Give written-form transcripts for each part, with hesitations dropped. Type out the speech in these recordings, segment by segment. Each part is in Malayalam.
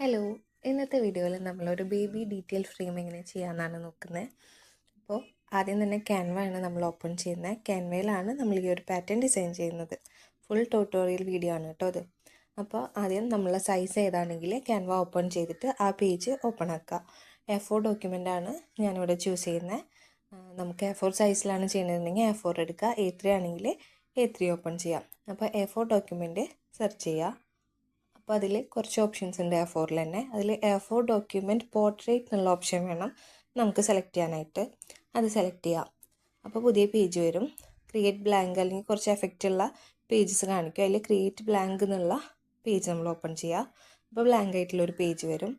ഹലോ, ഇന്നത്തെ വീഡിയോയിൽ നമ്മളൊരു ബേബി ഡീറ്റെയിൽ ഫ്രെയിം എങ്ങനെ ചെയ്യാമെന്നാണ് നോക്കുന്നത്. അപ്പോൾ ആദ്യം തന്നെ ക്യാൻവയാണ് നമ്മൾ ഓപ്പൺ ചെയ്യുന്നത്. ക്യാൻവയിലാണ് നമ്മൾ ഈ ഒരു പാറ്റേൺ ഡിസൈൻ ചെയ്യുന്നത്. ഫുൾ ട്യൂട്ടോറിയൽ വീഡിയോ ആണ് കേട്ടോ അത്. അപ്പോൾ ആദ്യം നമ്മളെ സൈസ് ഏതാണെങ്കിൽ ക്യാൻവ ഓപ്പൺ ചെയ്തിട്ട് ആ പേജ് ഓപ്പൺ ആക്കുക. A4 ഡോക്യുമെൻ്റാണ് ഞാനിവിടെ ചൂസ് ചെയ്യുന്നത്. നമുക്ക് A4 സൈസിലാണ് ചെയ്യുന്നതെങ്കിൽ A4 എടുക്കുക. A3 ആണെങ്കിൽ A3 ഓപ്പൺ ചെയ്യാം. അപ്പോൾ A4 ഡോക്യുമെൻ്റ് സെർച്ച് ചെയ്യുക. അപ്പോൾ അതിൽ കുറച്ച് ഓപ്ഷൻസ് ഉണ്ട് A4ൽ തന്നെ. അതിൽ A4 ഡോക്യുമെൻറ്റ് പോർട്രേറ്റ് എന്നുള്ള ഓപ്ഷൻ വേണം നമുക്ക് സെലക്ട് ചെയ്യാനായിട്ട്. അത് സെലക്ട് ചെയ്യാം. അപ്പോൾ പുതിയ പേജ് വരും. ക്രിയേറ്റ് ബ്ലാങ്ക് അല്ലെങ്കിൽ കുറച്ച് എഫക്റ്റ് ഉള്ള പേജസ് കാണിക്കും. അതിൽ ക്രിയേറ്റ് ബ്ലാങ്ക് എന്നുള്ള പേജ് നമ്മൾ ഓപ്പൺ ചെയ്യുക. അപ്പോൾ ബ്ലാങ്ക് ആയിട്ടുള്ളൊരു പേജ് വരും.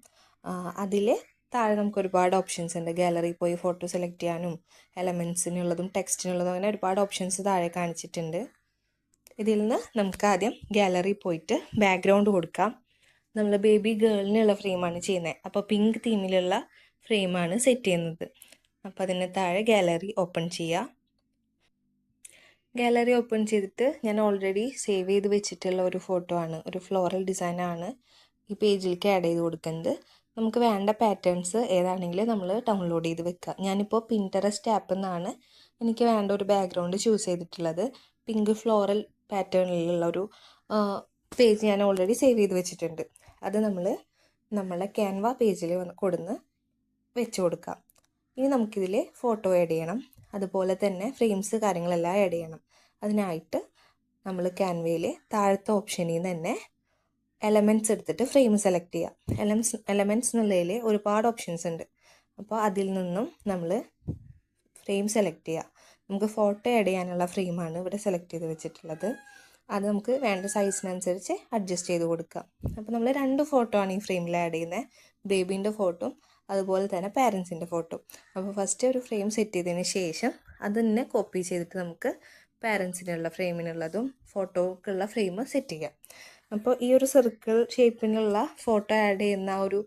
അതിൽ താഴെ നമുക്ക് ഒരുപാട് ഓപ്ഷൻസ് ഉണ്ട്. ഗാലറി പോയി ഫോട്ടോ സെലക്ട് ചെയ്യാനും എലമെൻസിനുള്ളതും ടെക്സ്റ്റിനുള്ളതും അങ്ങനെ ഒരുപാട് ഓപ്ഷൻസ് താഴെ കാണിച്ചിട്ടുണ്ട്. ഇതിൽ നിന്ന് നമുക്ക് ആദ്യം ഗാലറി പോയിട്ട് ബാക്ക്ഗ്രൗണ്ട് കൊടുക്കാം. നമ്മൾ ബേബി ഗേളിനുള്ള ഫ്രെയിമാണ് ചെയ്യുന്നത്. അപ്പോൾ പിങ്ക് തീമിലുള്ള ഫ്രെയിമാണ് സെറ്റ് ചെയ്യുന്നത്. അപ്പോൾ അതിന് താഴെ ഗാലറി ഓപ്പൺ ചെയ്യുക. ഗാലറി ഓപ്പൺ ചെയ്തിട്ട് ഞാൻ ഓൾറെഡി സേവ് ചെയ്ത് വെച്ചിട്ടുള്ള ഒരു ഫോട്ടോ ആണ്, ഒരു ഫ്ലോറൽ ഡിസൈനാണ് ഈ പേജിലേക്ക് ആഡ് ചെയ്ത് കൊടുക്കുന്നത്. നമുക്ക് വേണ്ട പാറ്റേൺസ് ഏതാണെങ്കിലും നമ്മൾ ഡൗൺലോഡ് ചെയ്ത് വെക്കുക. ഞാനിപ്പോൾ പിൻറ്ററസ്റ്റ് ആപ്പിൽ നിന്നാണ് എനിക്ക് വേണ്ട ഒരു ബാക്ക്ഗ്രൗണ്ട് ചൂസ് ചെയ്തിട്ടുള്ളത്. പിങ്ക് ഫ്ലോറൽ പാറ്റേണിലുള്ള ഒരു പേജ് ഞാൻ ഓൾറെഡി സേവ് ചെയ്ത് വെച്ചിട്ടുണ്ട്. അത് നമ്മളെ ക്യാൻവ പേജിൽ കൊടുന്ന് വെച്ച് കൊടുക്കാം. ഇനി നമുക്കിതിൽ ഫോട്ടോ ആഡ് ചെയ്യണം. അതുപോലെ തന്നെ ഫ്രെയിംസ് കാര്യങ്ങളെല്ലാം ആഡ് ചെയ്യണം. അതിനായിട്ട് നമ്മൾ ക്യാൻവയിൽ താഴത്തെ ഓപ്ഷനിൽ നിന്ന് തന്നെ എലമെൻറ്റ്സ് എടുത്തിട്ട് ഫ്രെയിം സെലക്ട് ചെയ്യുക. എലമെൻറ്റ്സ് എന്നുള്ളതിൽ ഒരുപാട് ഓപ്ഷൻസ് ഉണ്ട്. അപ്പോൾ അതിൽ നിന്നും നമ്മൾ ഫ്രെയിം സെലക്ട് ചെയ്യുക. നമുക്ക് ഫോട്ടോ ആഡ് ചെയ്യാനുള്ള ഫ്രെയിമാണ് ഇവിടെ സെലക്ട് ചെയ്ത് വെച്ചിട്ടുള്ളത്. അത് നമുക്ക് വേണ്ട സൈസിനനുസരിച്ച് അഡ്ജസ്റ്റ് ചെയ്ത് കൊടുക്കാം. അപ്പോൾ നമ്മൾ 2 ഫോട്ടോ ആണ് ഈ ഫ്രെയിമിൽ ആഡ് ചെയ്യുന്നത്. ബേബീൻ്റെ ഫോട്ടോ അതുപോലെ തന്നെ പാരൻസിൻ്റെ ഫോട്ടോ. അപ്പോൾ ഫസ്റ്റ് ഒരു ഫ്രെയിം സെറ്റ് ചെയ്തതിന് ശേഷം അത് തന്നെ കോപ്പി ചെയ്തിട്ട് നമുക്ക് പാരൻസിനുള്ള ഫ്രെയിമിനുള്ളതും ഫോട്ടോക്കുള്ള ഫ്രെയിം സെറ്റ് ചെയ്യാം. അപ്പോൾ ഈ ഒരു സർക്കിൾ ഷേപ്പിനുള്ള ഫോട്ടോ ആഡ് ചെയ്യുന്ന ഒരു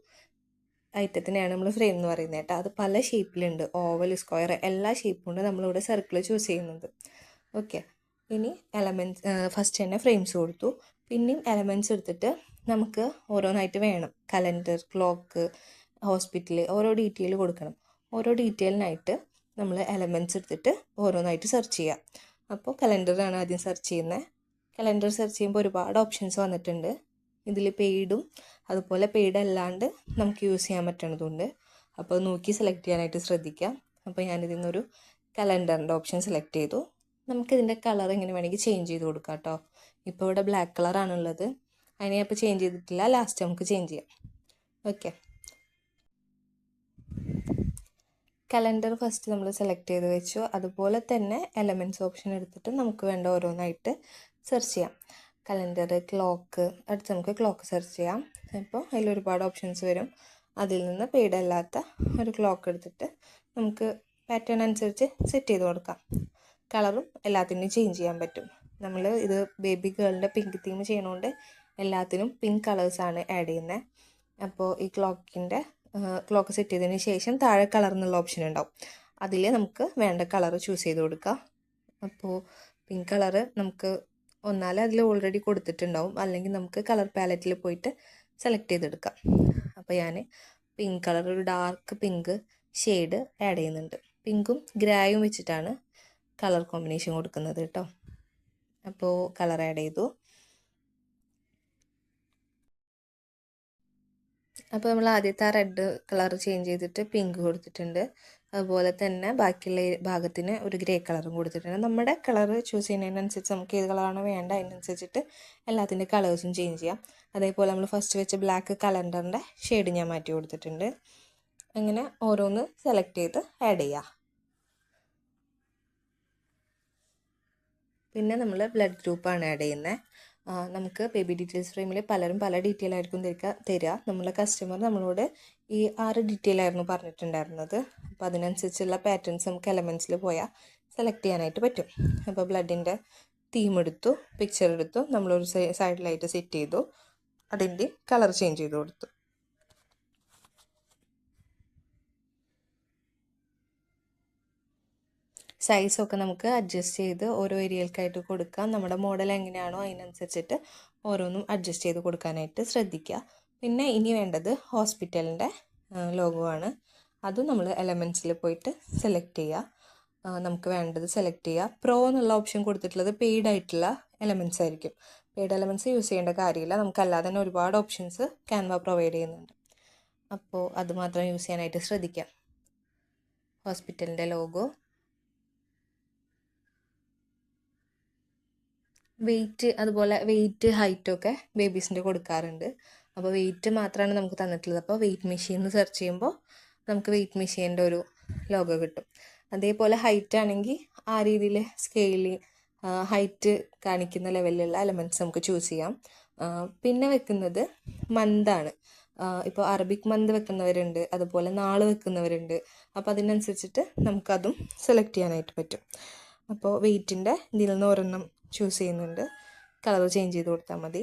ഐറ്റത്തിനെയാണ് നമ്മൾ ഫ്രെയിം എന്ന് പറയുന്നത് കേട്ടോ. അത് പല ഷേപ്പിലുണ്ട്, ഓവൽ, സ്ക്വയർ, എല്ലാ ഷേപ്പും കൊണ്ട് നമ്മളിവിടെ സർക്കിൾ ചൂസ് ചെയ്യുന്നത്. ഓക്കെ, ഇനി എലമെൻറ്റ്സ് ഫസ്റ്റ് തന്നെ ഫ്രെയിംസ് കൊടുത്തു. പിന്നെയും എലമെൻറ്റ്സ് എടുത്തിട്ട് നമുക്ക് ഓരോന്നായിട്ട് വേണം. കലണ്ടർ, ക്ലോക്ക്, ഹോസ്പിറ്റൽ, ഓരോ ഡീറ്റെയിൽ കൊടുക്കണം. ഓരോ ഡീറ്റെയിലിനായിട്ട് നമ്മൾ എലമെൻറ്റ്സ് എടുത്തിട്ട് ഓരോന്നായിട്ട് സെർച്ച് ചെയ്യാം. അപ്പോൾ കലണ്ടറാണ് ആദ്യം സെർച്ച് ചെയ്യുന്നത്. കലണ്ടർ സെർച്ച് ചെയ്യുമ്പോൾ ഒരുപാട് ഓപ്ഷൻസ് വന്നിട്ടുണ്ട്. ഇതിൽ പെയ്ഡും അതുപോലെ പെയ്ഡ് അല്ലാണ്ട് നമുക്ക് യൂസ് ചെയ്യാൻ പറ്റണതുണ്ട്. അപ്പോൾ നോക്കി സെലക്ട് ചെയ്യാനായിട്ട് ശ്രദ്ധിക്കാം. അപ്പോൾ ഞാനിതിൽ നിന്നൊരു കലണ്ടറിൻ്റെ ഓപ്ഷൻ സെലക്ട് ചെയ്തു. നമുക്കിതിൻ്റെ കളർ എങ്ങനെ വേണമെങ്കിൽ ചേഞ്ച് ചെയ്ത് കൊടുക്കാം കേട്ടോ. ഇപ്പോൾ ഇവിടെ ബ്ലാക്ക് കളറാണുള്ളത്. അതിനെ അപ്പോൾ ചേഞ്ച് ചെയ്തിട്ടില്ല, ലാസ്റ്റ് നമുക്ക് ചേഞ്ച് ചെയ്യാം. ഓക്കെ, കലണ്ടർ ഫസ്റ്റ് നമ്മൾ സെലക്ട് ചെയ്ത് വെച്ചു. അതുപോലെ തന്നെ എലമെൻറ്റ്സ് ഓപ്ഷൻ എടുത്തിട്ട് നമുക്ക് വേണ്ട ഓരോന്നായിട്ട് സെർച്ച് ചെയ്യാം. കലണ്ടർ, ക്ലോക്ക്, അടുത്ത് നമുക്ക് ക്ലോക്ക് സെർച്ച് ചെയ്യാം. അപ്പോൾ അതിൽ ഒരുപാട് ഓപ്ഷൻസ് വരും. അതിൽ നിന്ന് പെയ്ഡ് അല്ലാത്ത ഒരു ക്ലോക്ക് എടുത്തിട്ട് നമുക്ക് പാറ്റേൺ അനുസരിച്ച് സെറ്റ് ചെയ്ത് കൊടുക്കാം. കളറും എല്ലാത്തിനും ചേഞ്ച് ചെയ്യാൻ പറ്റും. നമ്മൾ ഇത് ബേബി ഗേളിൻ്റെ പിങ്ക് തീം ചെയ്യണോണ്ട് എല്ലാത്തിനും പിങ്ക് കളേഴ്സാണ് ആഡ് ചെയ്യുന്നത്. അപ്പോൾ ഈ ക്ലോക്ക് സെറ്റ് ചെയ്തതിന് ശേഷം താഴെ കളർ എന്നുള്ള ഓപ്ഷൻ ഉണ്ടാവും. അതിൽ നമുക്ക് വേണ്ട കളർ ചൂസ് ചെയ്ത് കൊടുക്കാം. അപ്പോൾ പിങ്ക് കളറ് നമുക്ക് ഒന്നാലും അതിൽ ഓൾറെഡി കൊടുത്തിട്ടുണ്ടാവും, അല്ലെങ്കിൽ നമുക്ക് കളർ പാലറ്റിൽ പോയിട്ട് സെലക്ട് ചെയ്തെടുക്കാം. അപ്പോൾ ഞാൻ പിങ്ക് കളർ, ഒരു ഡാർക്ക് പിങ്ക് ഷെയ്ഡ് ആഡ് ചെയ്യുന്നുണ്ട്. പിങ്കും ഗ്രായും വെച്ചിട്ടാണ് കളർ കോമ്പിനേഷൻ കൊടുക്കുന്നത് കേട്ടോ. അപ്പോൾ കളർ ആഡ് ചെയ്തു. അപ്പോൾ നമ്മൾ ആദ്യത്തെ ആ റെഡ് കളർ ചേഞ്ച് ചെയ്തിട്ട് പിങ്ക് കൊടുത്തിട്ടുണ്ട്. അതുപോലെ തന്നെ ബാക്കിയുള്ള ഭാഗത്തിന് ഒരു ഗ്രേ കളറും കൊടുത്തിട്ടുണ്ട്. നമ്മുടെ കളർ ചൂസ് ചെയ്യുന്നതിനനുസരിച്ച് നമുക്ക് ഏത് കളറാണോ വേണ്ട അതിനനുസരിച്ചിട്ട് എല്ലാത്തിൻ്റെ കളേഴ്സും ചേഞ്ച് ചെയ്യാം. അതേപോലെ നമ്മൾ ഫസ്റ്റ് വെച്ച ബ്ലാക്ക് കലണ്ടറിൻ്റെ ഷെയ്ഡ് ഞാൻ മാറ്റി കൊടുത്തിട്ടുണ്ട്. അങ്ങനെ ഓരോന്ന് സെലക്ട് ചെയ്ത് ആഡ് ചെയ്യുക. പിന്നെ നമ്മൾ ബ്ലഡ് ഗ്രൂപ്പാണ് ആഡ് ചെയ്യുന്നത്. നമുക്ക് ബേബി ഡീറ്റെയിൽസ് ഫ്രെയിമിൽ പലരും പല ഡീറ്റെയിൽ ആയിരിക്കും തരിക. നമ്മളെ കസ്റ്റമർ നമ്മളോട് ഈ 6 ഡീറ്റെയിൽ ആയിരുന്നു പറഞ്ഞിട്ടുണ്ടായിരുന്നത്. അപ്പോൾ അതിനനുസരിച്ചുള്ള പാറ്റേൺസ് നമുക്ക് എലമെൻറ്റ്സിൽ പോയാൽ സെലക്ട് ചെയ്യാനായിട്ട് പറ്റും. അപ്പോൾ ബ്ലഡിൻ്റെ തീം എടുത്തു, പിക്ചർ എടുത്തു, നമ്മളൊരു സൈഡിലായിട്ട് സെറ്റ് ചെയ്തു, അതിൻ്റെ കളർ ചേഞ്ച് ചെയ്ത് കൊടുത്തു. സൈസൊക്കെ നമുക്ക് അഡ്ജസ്റ്റ് ചെയ്ത് ഓരോ ഏരിയകൾക്കായിട്ട് കൊടുക്കാം. നമ്മുടെ മോഡൽ എങ്ങനെയാണോ അതിനനുസരിച്ചിട്ട് ഓരോന്നും അഡ്ജസ്റ്റ് ചെയ്ത് കൊടുക്കാനായിട്ട് ശ്രദ്ധിക്കുക. പിന്നെ ഇനി വേണ്ടത് ഹോസ്പിറ്റലിൻ്റെ ലോഗോ ആണ്. അതും നമ്മൾ എലമെൻറ്റ്സിൽ പോയിട്ട് സെലക്ട് ചെയ്യുക. നമുക്ക് വേണ്ടത് സെലക്ട് ചെയ്യുക. പ്രോ എന്നുള്ള ഓപ്ഷൻ കൊടുത്തിട്ടുള്ളത് പെയ്ഡ് ആയിട്ടുള്ള എലമെൻറ്റ്സ് ആയിരിക്കും. പെയ്ഡ് എലമെൻറ്റ്സ് യൂസ് ചെയ്യേണ്ട കാര്യമില്ല. നമുക്കല്ലാതെ തന്നെ ഒരുപാട് ഓപ്ഷൻസ് ക്യാൻവ പ്രൊവൈഡ് ചെയ്യുന്നുണ്ട്. അപ്പോൾ അത് മാത്രം യൂസ് ചെയ്യാനായിട്ട് ശ്രദ്ധിക്കാം. ഹോസ്പിറ്റലിൻ്റെ ലോഗോ, വെയിറ്റ്, അതുപോലെ വെയിറ്റ് ഹൈറ്റൊക്കെ ബേബീസിൻ്റെ കൊടുക്കാറുണ്ട്. അപ്പോൾ വെയിറ്റ് മാത്രമാണ് നമുക്ക് തന്നിട്ടുള്ളത്. അപ്പോൾ വെയിറ്റ് മെഷീൻ എന്ന് സെർച്ച് ചെയ്യുമ്പോൾ നമുക്ക് വെയിറ്റ് മെഷീൻ്റെ ഒരു ലോഗോ കിട്ടും. അതേപോലെ ഹൈറ്റ് ആണെങ്കിൽ ആ രീതിയിൽ സ്കെയില് ഹൈറ്റ് കാണിക്കുന്ന ലെവലിലുള്ള എലമെൻറ്റ്സ് നമുക്ക് ചൂസ് ചെയ്യാം. പിന്നെ വെക്കുന്നത് മന്താണ്. ഇപ്പോൾ അറബിക് മന്ത് വെക്കുന്നവരുണ്ട്, അതുപോലെ നാൾ വെക്കുന്നവരുണ്ട്. അപ്പോൾ അതിനനുസരിച്ചിട്ട് നമുക്കതും സെലക്ട് ചെയ്യാനായിട്ട് പറ്റും. അപ്പോൾ വെയിറ്റിൻ്റെ ഇതിൽ നിന്ന് ഒരെണ്ണം ചൂസ് ചെയ്യുന്നുണ്ട്. കളർ ചേഞ്ച് ചെയ്ത് കൊടുത്താൽ മതി.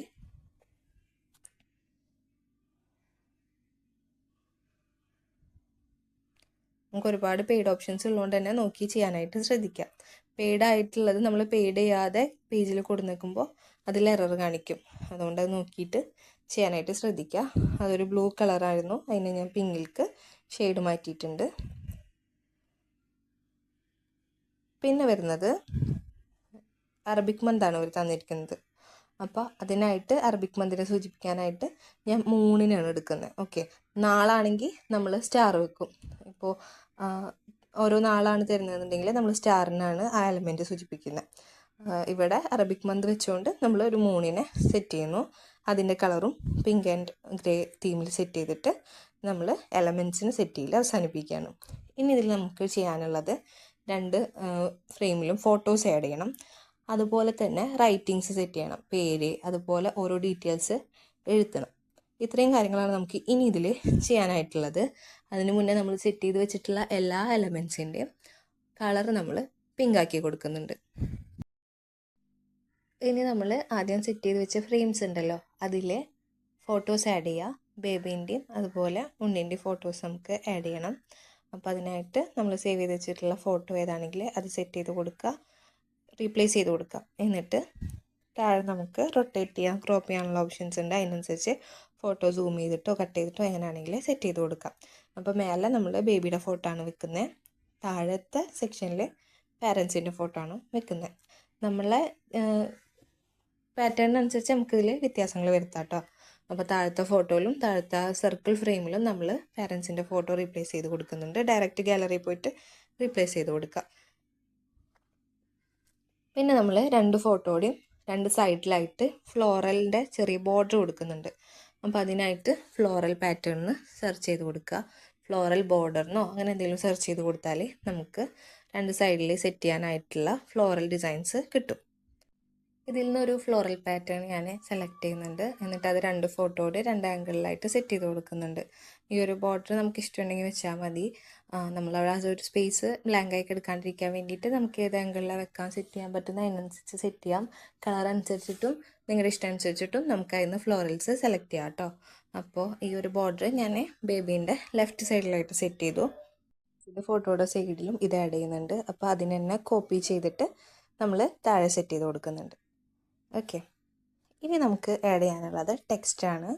നമുക്ക് ഒരുപാട് പെയ്ഡ് ഓപ്ഷൻസ് ഉള്ളതുകൊണ്ട് തന്നെ നോക്കി ചെയ്യാനായിട്ട് ശ്രദ്ധിക്കാം. പെയ്ഡ് ആയിട്ടുള്ളത് നമ്മൾ പെയ്ഡ് ചെയ്യാതെ പേജിൽ കൊടുക്കുമ്പോൾ അതിൽ എറർ കാണിക്കും. അതുകൊണ്ട് അത് നോക്കിയിട്ട് ചെയ്യാനായിട്ട് ശ്രദ്ധിക്കുക. അതൊരു ബ്ലൂ കളറായിരുന്നു, അതിന് ഞാൻ പിങ്കിൾക്ക് ഷെയ്ഡ് മാറ്റിയിട്ടുണ്ട്. പിന്നെ വരുന്നത് അറബിക് മന്താണ് അവർ തന്നിരിക്കുന്നത്. അപ്പോൾ അതിനായിട്ട് അറബിക് മന്തിനെ സൂചിപ്പിക്കാനായിട്ട് ഞാൻ മൂണിനാണ് എടുക്കുന്നത്. ഓക്കെ, നാളാണെങ്കിൽ നമ്മൾ സ്റ്റാർ വെക്കും. ഇപ്പോൾ ഓരോ നാളാണ് തരുന്നതെന്നുണ്ടെങ്കിൽ നമ്മൾ സ്റ്റാറിനാണ് ആ എലമെൻറ്റ് സൂചിപ്പിക്കുന്നത്. ഇവിടെ അറബിക് മന്ത് വെച്ചുകൊണ്ട് നമ്മൾ ഒരു മൂണിനെ സെറ്റ് ചെയ്യുന്നു. അതിൻ്റെ കളറും പിങ്ക് ആൻഡ് ഗ്രേ തീമിൽ സെറ്റ് ചെയ്തിട്ട് നമ്മൾ എലമെൻറ്റ്സിന് സെറ്റ് ചെയ്യൽ അവസാനിപ്പിക്കുകയാണ്. ഇനി ഇതിൽ നമുക്ക് ചെയ്യാനുള്ളത് 2 ഫ്രെയിമിലും ഫോട്ടോസ് ആഡ് ചെയ്യണം. അതുപോലെ തന്നെ റൈറ്റിങ്സ് സെറ്റ് ചെയ്യണം, പേര്, അതുപോലെ ഓരോ ഡീറ്റെയിൽസ് എഴുതണം. ഇത്രയും കാര്യങ്ങളാണ് നമുക്ക് ഇനി ഇതിൽ ചെയ്യാനായിട്ടുള്ളത്. അതിന് മുന്നേ നമ്മൾ സെറ്റ് ചെയ്ത് വെച്ചിട്ടുള്ള എല്ലാ എലമെൻറ്റ്സിൻ്റെയും കളർ നമ്മൾ പിങ്കാക്കി കൊടുക്കുന്നുണ്ട്. ഇനി നമ്മൾ ആദ്യം സെറ്റ് ചെയ്ത് വെച്ച ഫ്രെയിംസ് ഉണ്ടല്ലോ, അതിലെ ഫോട്ടോസ് ആഡ് ചെയ്യുക. ബേബീൻ്റെയും അതുപോലെ ഉണ്ണിൻ്റെയും ഫോട്ടോസ് നമുക്ക് ആഡ് ചെയ്യണം. അപ്പോൾ അതിനായിട്ട് നമ്മൾ സേവ് ചെയ്ത് വെച്ചിട്ടുള്ള ഫോട്ടോ ഏതാണെങ്കിൽ അത് സെറ്റ് ചെയ്ത് കൊടുക്കുക, റീപ്ലേസ് ചെയ്ത് കൊടുക്കാം. എന്നിട്ട് താഴെ നമുക്ക് റൊട്ടേറ്റ് ചെയ്യാം, ക്രോപ്പ് ചെയ്യാനുള്ള ഓപ്ഷൻസ് ഉണ്ട്. അതിനനുസരിച്ച് ഫോട്ടോ സൂം ചെയ്തിട്ടോ കട്ട് ചെയ്തിട്ടോ എങ്ങനെയാണെങ്കിൽ സെറ്റ് ചെയ്ത് കൊടുക്കാം. അപ്പോൾ മേലെ നമ്മൾ ബേബിയുടെ ഫോട്ടോ ആണ് വെക്കുന്നത്, താഴത്തെ സെക്ഷനിൽ പാരൻസിൻ്റെ ഫോട്ടോ ആണ് വെക്കുന്നത്. നമ്മളെ പാറ്റേണിനനുസരിച്ച് നമുക്കിതിൽ വ്യത്യാസങ്ങൾ വരുത്താം കേട്ടോ. അപ്പോൾ താഴത്തെ ഫോട്ടോയിലും താഴത്തെ സർക്കിൾ ഫ്രെയിമിലും നമ്മൾ പാരൻസിൻ്റെ ഫോട്ടോ റീപ്ലേസ് ചെയ്ത് കൊടുക്കുന്നുണ്ട്. ഡയറക്റ്റ് ഗാലറിയിൽ പോയിട്ട് റീപ്ലേസ് ചെയ്ത് കൊടുക്കുക. പിന്നെ നമ്മൾ 2 ഫോട്ടോയുടെയും 2 സൈഡിലായിട്ട് ഫ്ലോറലിൻ്റെ ചെറിയ ബോർഡർ കൊടുക്കുന്നുണ്ട്. അപ്പോൾ അതിനായിട്ട് ഫ്ലോറൽ പാറ്റേണിന് സെർച്ച് ചെയ്ത് കൊടുക്കുക. ഫ്ലോറൽ ബോർഡറിനോ അങ്ങനെ എന്തെങ്കിലും സെർച്ച് ചെയ്ത് കൊടുത്താൽ നമുക്ക് 2 സൈഡിൽ സെറ്റ് ചെയ്യാനായിട്ടുള്ള ഫ്ലോറൽ ഡിസൈൻസ് കിട്ടും. ഇതിൽ നിന്നൊരു ഫ്ലോറൽ പാറ്റേൺ ഞാൻ സെലക്ട് ചെയ്യുന്നുണ്ട്. എന്നിട്ട് അത് 2 ഫോട്ടോയുടെ 2 ആംഗിളിലായിട്ട് സെറ്റ് ചെയ്ത് കൊടുക്കുന്നുണ്ട്. ഈ ഒരു ബോർഡർ നമുക്ക് ഇഷ്ടമുണ്ടെങ്കിൽ വെച്ചാൽ മതി. നമ്മളവിടെ ഒരു സ്പേസ് ബ്ലാങ്കായി എടുക്കാണ്ടിരിക്കാൻ വേണ്ടിയിട്ട് നമുക്ക് ഏത് ആംഗിളിലാണ് വെക്കാൻ സെറ്റ് ചെയ്യാൻ പറ്റുന്ന അതിനനുസരിച്ച് സെറ്റ് ചെയ്യാം. കളർ അനുസരിച്ചിട്ടും നിങ്ങളുടെ ഇഷ്ടം അനുസരിച്ചിട്ടും നമുക്ക് അതിന് ഫ്ലോറൽസ് സെലക്ട് ചെയ്യാം കേട്ടോ. അപ്പോൾ ഈ ഒരു ബോർഡർ ഞാൻ ബേബീൻ്റെ ലെഫ്റ്റ് സൈഡിലായിട്ട് സെറ്റ് ചെയ്തു. ഇത് ഫോട്ടോയുടെ സൈഡിലും ഇത് ആഡ് ചെയ്യുന്നുണ്ട്. അപ്പോൾ അതിന് തന്നെ കോപ്പി ചെയ്തിട്ട് നമ്മൾ താഴെ സെറ്റ് ചെയ്ത് കൊടുക്കുന്നുണ്ട്. ഓക്കെ, ഇനി നമുക്ക് ആഡ് ചെയ്യാനുള്ളത് ടെക്സ്റ്റാണ്.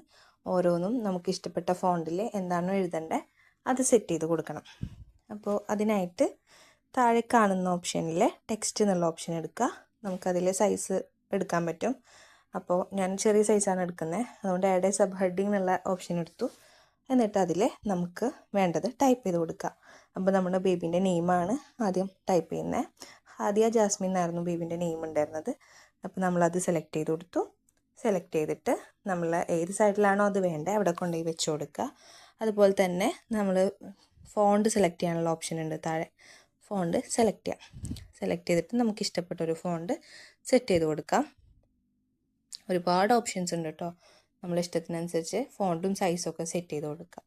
ഓരോന്നും നമുക്ക് ഇഷ്ടപ്പെട്ട ഫോണ്ടിൽ എന്താണോ എഴുതേണ്ടത് അത് സെറ്റ് ചെയ്ത് കൊടുക്കണം. അപ്പോൾ അതിനായിട്ട് താഴെ കാണുന്ന ഓപ്ഷനിൽ ടെക്സ്റ്റ് എന്നുള്ള ഓപ്ഷൻ എടുക്കുക. നമുക്കതിൽ സൈസ് എടുക്കാൻ പറ്റും. അപ്പോൾ ഞാൻ ചെറിയ സൈസാണ് എടുക്കുന്നത്, അതുകൊണ്ട് ആഡ് സബ് ഹെഡിങ് എന്നുള്ള ഓപ്ഷൻ എടുത്തു. എന്നിട്ട് അതിൽ നമുക്ക് വേണ്ടത് ടൈപ്പ് ചെയ്ത് കൊടുക്കുക. അപ്പോൾ നമ്മുടെ ബേബീൻ്റെ നെയിമാണ് ആദ്യം ടൈപ്പ് ചെയ്യുന്നത്. ഹാദിയ ജാസ്മിൻ എന്നായിരുന്നു ബേബീൻ്റെ നെയിം ഉണ്ടായിരുന്നത്. അപ്പോൾ നമ്മളത് സെലക്ട് ചെയ്ത് കൊടുത്തു. സെലക്ട് ചെയ്തിട്ട് നമ്മൾ ഏത് സൈഡിലാണോ അത് വേണ്ടത് അവിടെ കൊണ്ടുപോയി വെച്ച് കൊടുക്കുക. അതുപോലെ തന്നെ നമ്മൾ ഫോണ്ട് സെലക്ട് ചെയ്യാനുള്ള ഓപ്ഷൻ ഉണ്ട് താഴെ. ഫോണ്ട് സെലക്ട് ചെയ്യാം. സെലക്ട് ചെയ്തിട്ട് നമുക്ക് ഇഷ്ടപ്പെട്ട ഒരു ഫോണ്ട് സെറ്റ് ചെയ്ത് കൊടുക്കാം. ഒരുപാട് ഓപ്ഷൻസ് ഉണ്ട് കേട്ടോ. നമ്മളെ ഇഷ്ടത്തിനനുസരിച്ച് ഫോണ്ടും സൈസും ഒക്കെ സെറ്റ് ചെയ്ത് കൊടുക്കാം.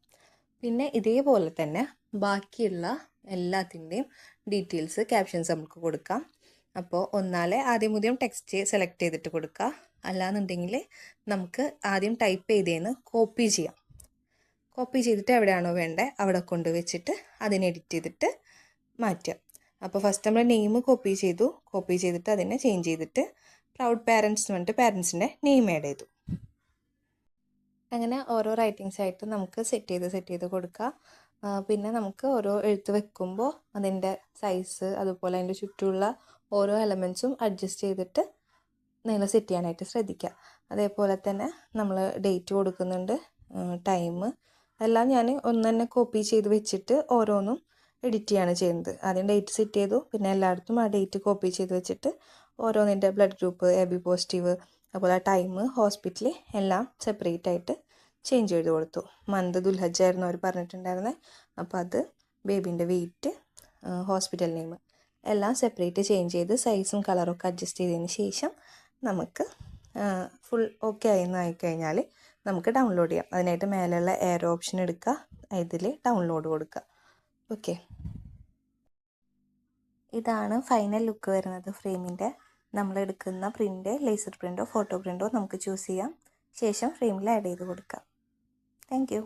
പിന്നെ ഇതേപോലെ തന്നെ ബാക്കിയുള്ള എല്ലാത്തിൻ്റെയും ഡീറ്റെയിൽസ് ക്യാപ്ഷൻസ് നമുക്ക് കൊടുക്കാം. അപ്പോൾ ഒന്നാലെ ആദ്യം ടെക്സ്റ്റ് സെലക്ട് ചെയ്തിട്ട് കൊടുക്കുക. അല്ലാന്നുണ്ടെങ്കിൽ നമുക്ക് ആദ്യം ടൈപ്പ് ചെയ്തേന്ന് കോപ്പി ചെയ്യാം. കോപ്പി ചെയ്തിട്ട് എവിടെയാണോ വേണ്ടത് അവിടെ കൊണ്ട് വെച്ചിട്ട് അതിനെ എഡിറ്റ് ചെയ്തിട്ട് മാറ്റുക. അപ്പോൾ ഫസ്റ്റ് നമ്മൾ നെയിം കോപ്പി ചെയ്തിട്ട് അതിനെ ചേഞ്ച് ചെയ്തിട്ട് പ്രൗഡ് പാരൻസ് എന്ന് പറഞ്ഞിട്ട് പാരൻസിൻ്റെ നെയിം ആഡ് ചെയ്തു. അങ്ങനെ ഓരോ റൈറ്റിങ്സ് ആയിട്ട് നമുക്ക് സെറ്റ് ചെയ്ത് കൊടുക്കുക. പിന്നെ നമുക്ക് ഓരോ എഴുത്ത് വെക്കുമ്പോൾ അതിൻ്റെ സൈസ് അതുപോലെ അതിൻ്റെ ചുറ്റുമുള്ള ഓരോ എലമെൻറ്റ്സും അഡ്ജസ്റ്റ് ചെയ്തിട്ട് നിങ്ങൾ സെറ്റ് ചെയ്യാനായിട്ട് ശ്രദ്ധിക്കുക. അതേപോലെ തന്നെ നമ്മൾ ഡേറ്റ് കൊടുക്കുന്നുണ്ട്, ടൈം എല്ലാം ഞാൻ ഒന്ന് തന്നെ കോപ്പി ചെയ്ത് വെച്ചിട്ട് ഓരോന്നും എഡിറ്റ് ചെയ്യാണ് ചെയ്യുന്നത്. ആദ്യം ഡേറ്റ് സെറ്റ് ചെയ്തു, പിന്നെ എല്ലായിടത്തും ആ ഡേറ്റ് കോപ്പി ചെയ്ത് വെച്ചിട്ട് ഓരോന്നിൻ്റെ ബ്ലഡ് ഗ്രൂപ്പ്, AB പോസിറ്റീവ്, അതുപോലെ ടൈം, ഹോസ്പിറ്റൽ എല്ലാം സെപ്പറേറ്റ് ആയിട്ട് ചേഞ്ച് ചെയ്ത് കൊടുത്തു. മന്ത് ദുൽഹജ്ജായിരുന്നു അവർ പറഞ്ഞിട്ടുണ്ടായിരുന്നത്. അപ്പോൾ അത്, ബേബീൻ്റെ വെയിറ്റ്, ഹോസ്പിറ്റൽ നെയിം എല്ലാം സെപ്പറേറ്റ് ചേഞ്ച് ചെയ്ത് സൈസും കളറൊക്കെ അഡ്ജസ്റ്റ് ചെയ്തതിന് ശേഷം നമുക്ക് ഫുൾ ഓക്കെ ആയിക്കഴിഞ്ഞാൽ നമുക്ക് ഡൗൺലോഡ് ചെയ്യാം. അതിനായിട്ട് മേലെയുള്ള എയർ ഓപ്ഷൻ എടുക്കുക, ഇതിൽ ഡൗൺലോഡ് കൊടുക്കുക. ഓക്കെ, ഇതാണ് ഫൈനൽ ലുക്ക് വരുന്നത് ഫ്രെയിമിൻ്റെ. നമ്മൾ എടുക്കുന്ന പ്രിൻ്റ് ലേസർ പ്രിൻ്റോ ഫോട്ടോ പ്രിൻ്റോ നമുക്ക് ചൂസ് ചെയ്യാം. ശേഷം ഫ്രെയിമിൽ ആഡ് ചെയ്ത് കൊടുക്കാം. Thank you.